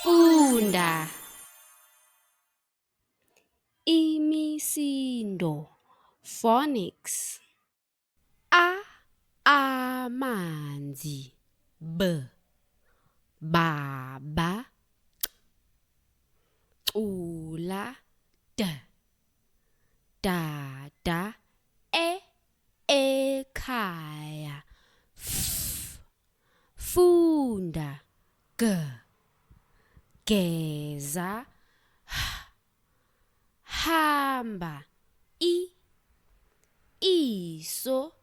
Funda imisindo phonics amanzi baba cula dada ekhaya funda geza hamba iso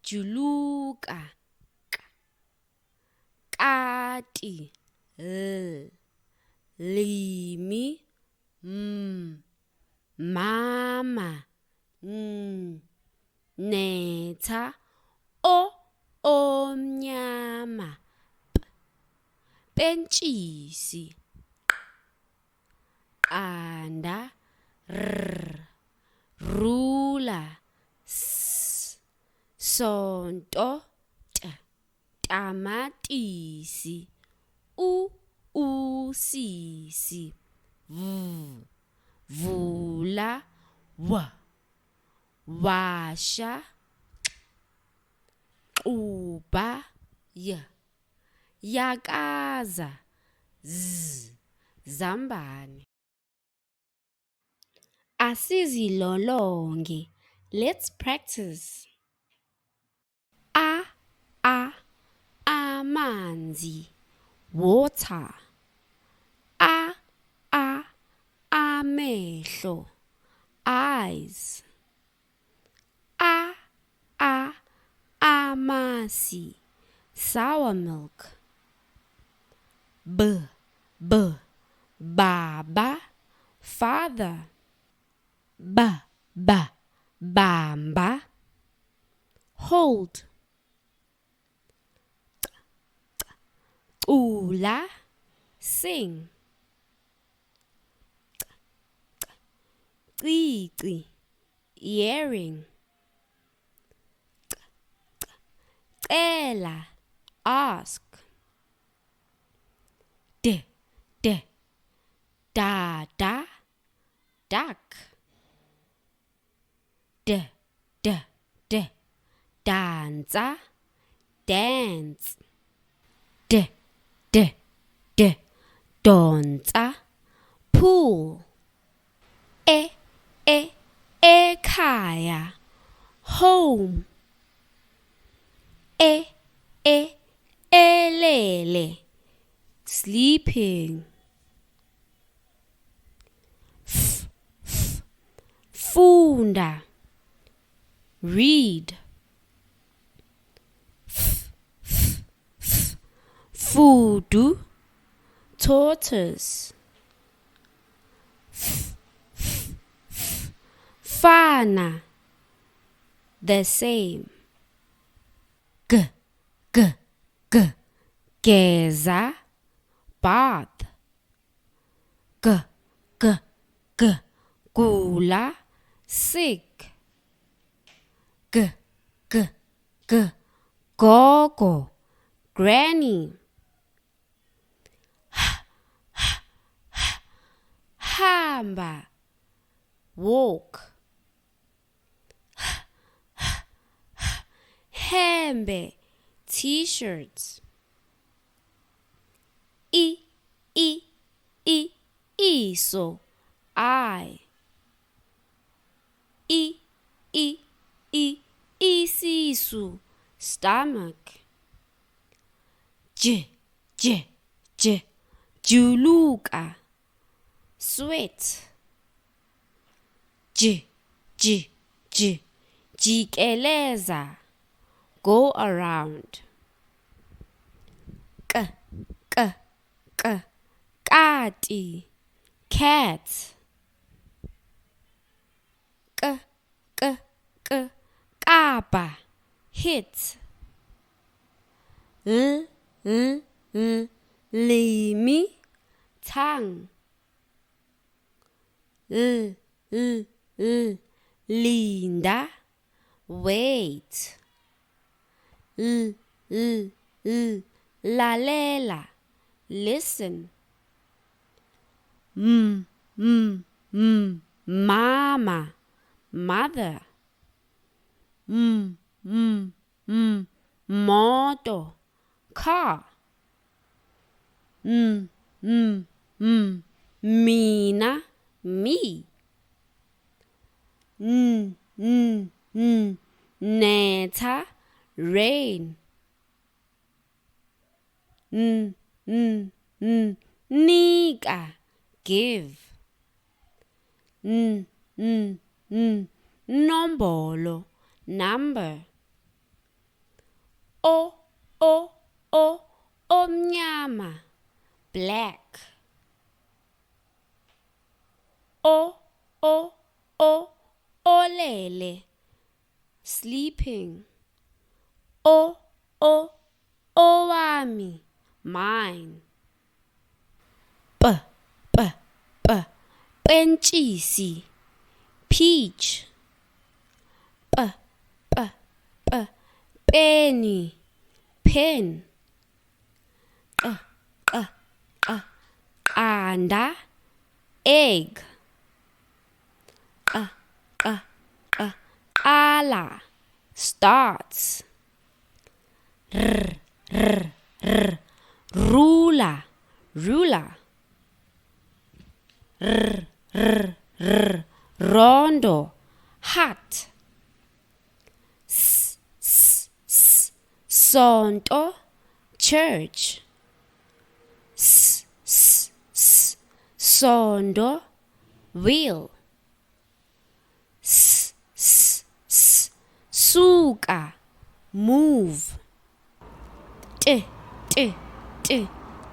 juluka kati limi mama netha omnyama pentshisi qanda rula sonto tamatisi usisi vula washa uba yakaza zambane. Asizilolonge. Let's practice. Amanzi water. Amehlo eyes. Amasi sour milk. Baba father. Bamba hold. Ula sing. Cici earring. Cela ask. Dada duck. Danza dance. Donza pool. Ekhaya home. Elele sleeping. Funda read. Fudu tortoise. Fana the same. Geza bath. Gula sick. Gogo granny. Hamba walk. Hembe t-shirts. Iso I. Isisu stomach. Juluka sweat. Jikeleza go around. Kati cat. Kapa hit. Limi tongue. Linda wait. Lalela listen. Mama, mother. Moto, car. Mina, me. Neta, rain. Nika, give. Nombolo, number. Omnyama, black. Olele, sleeping. Owami, mine. Pentisi, peach. Penny, pen. Anda, egg. Ala, starts. Ruler, ruler. Rondo, hat. Sonto, church. Sondo, wheel. Suka, move.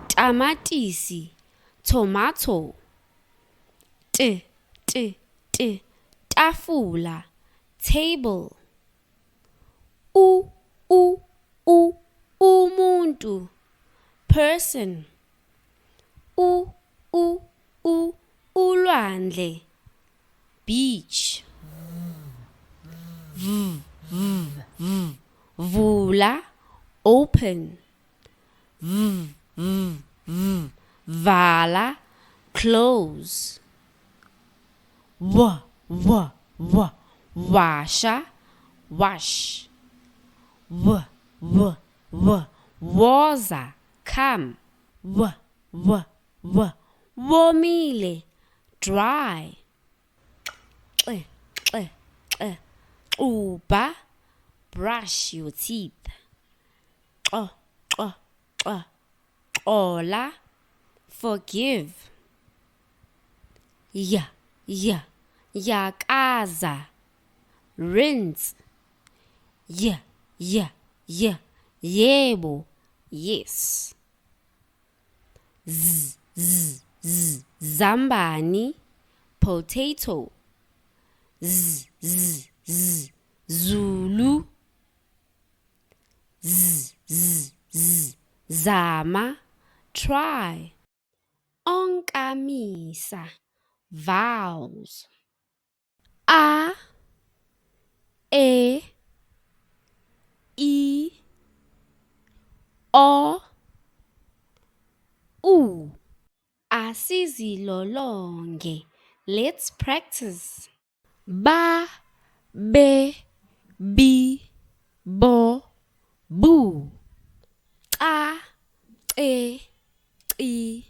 Tamatisi, tomato. Tafula, table. Umuntu, person. Ulwandle, beach. Vula, open. Vala, close. Washa, wash. Woza, come. Womile, dry. Uba, brush your teeth. Ola, forgive. Yakaza, rinse. Yebo, yes. Zambani, potato. Zulu. Zama, try. Onkamisa, vowels. A, E, I, O, U. Asizilolonge. Let's practice. Ba, be, bi, bo, bu. A, e, I,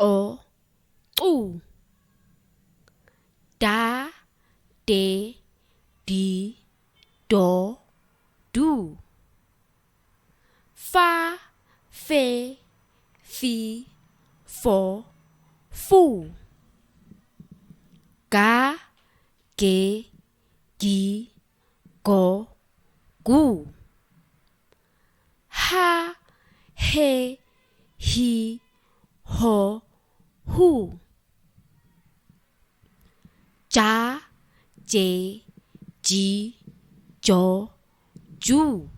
o, u. Da, de, di, do, do. Fa, fe, fi, fo, fu. Ga, ge, gi, go, gu. Ha, he, hi, ho, hu. Ja, je, ji, jo, ju.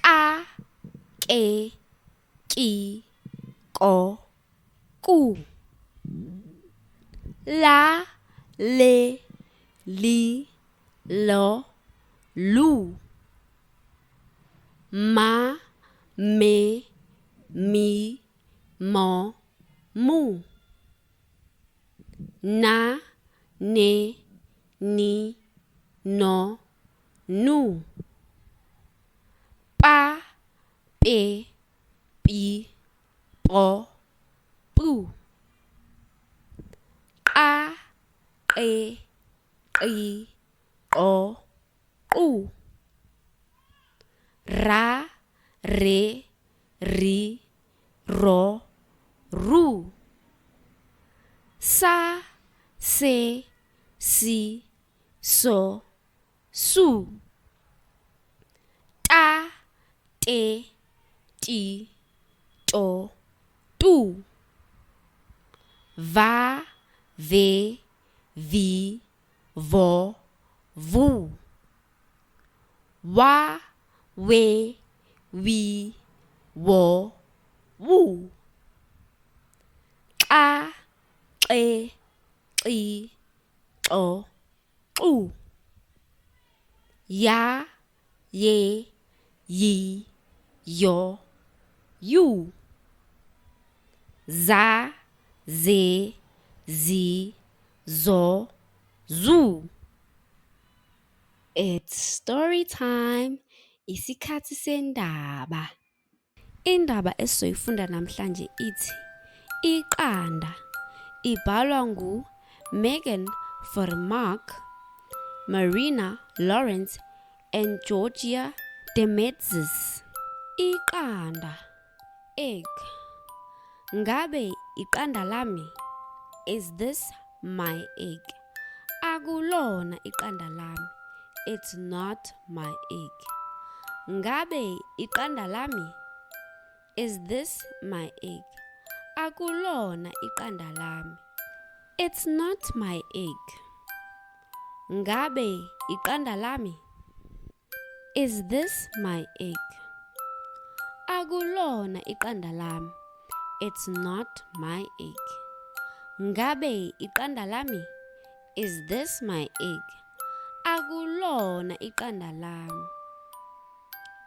Ka, ke, ki, ko, ku. La, le, li, lo, lu. Ma, me, mi, mo, mu. Na, ne, ni, no, nu. Pa, pe, pi, po, pu. Qa, qe, qi, qo, qu. Ra, re, ri, ro, ru. Sa, se, si, so, su. Ta, te, ti, to, tu. Va, ve, vi, vo, vu. Wa, we, wi, wo, wu. Xa, xe, xi, xo, xu. Ya, ye, yi, yo, yu. Za, ze, zi, zo, zu. It's story time. Isikhathi sendaba. Indaba esizoyifunda namhlanje ithi iqanda. Ibhalwa ngu Megan Vermaak, Marina Lawrence and Georgia Demetzis. Iqanda. Egg. Ngabe iqanda lami? Is this my egg? Akulona iqanda lami. It's not my egg. Ngabe iqanda lami? Is this my egg? Akulona iqanda lami. It's not my egg. Ngabe iqanda lami? Is this my egg? Akulona iqanda lami. It's not my egg. Ngabe iqanda lami? Is this my egg? Akulona iqanda lami.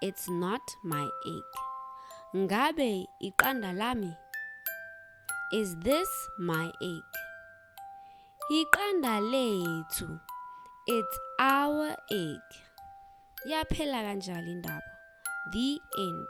It's not my egg. Ngabe iqanda lami? Is this my egg? Iqanda lethu. It's our egg. Yaphela kanjalo indaba. The end.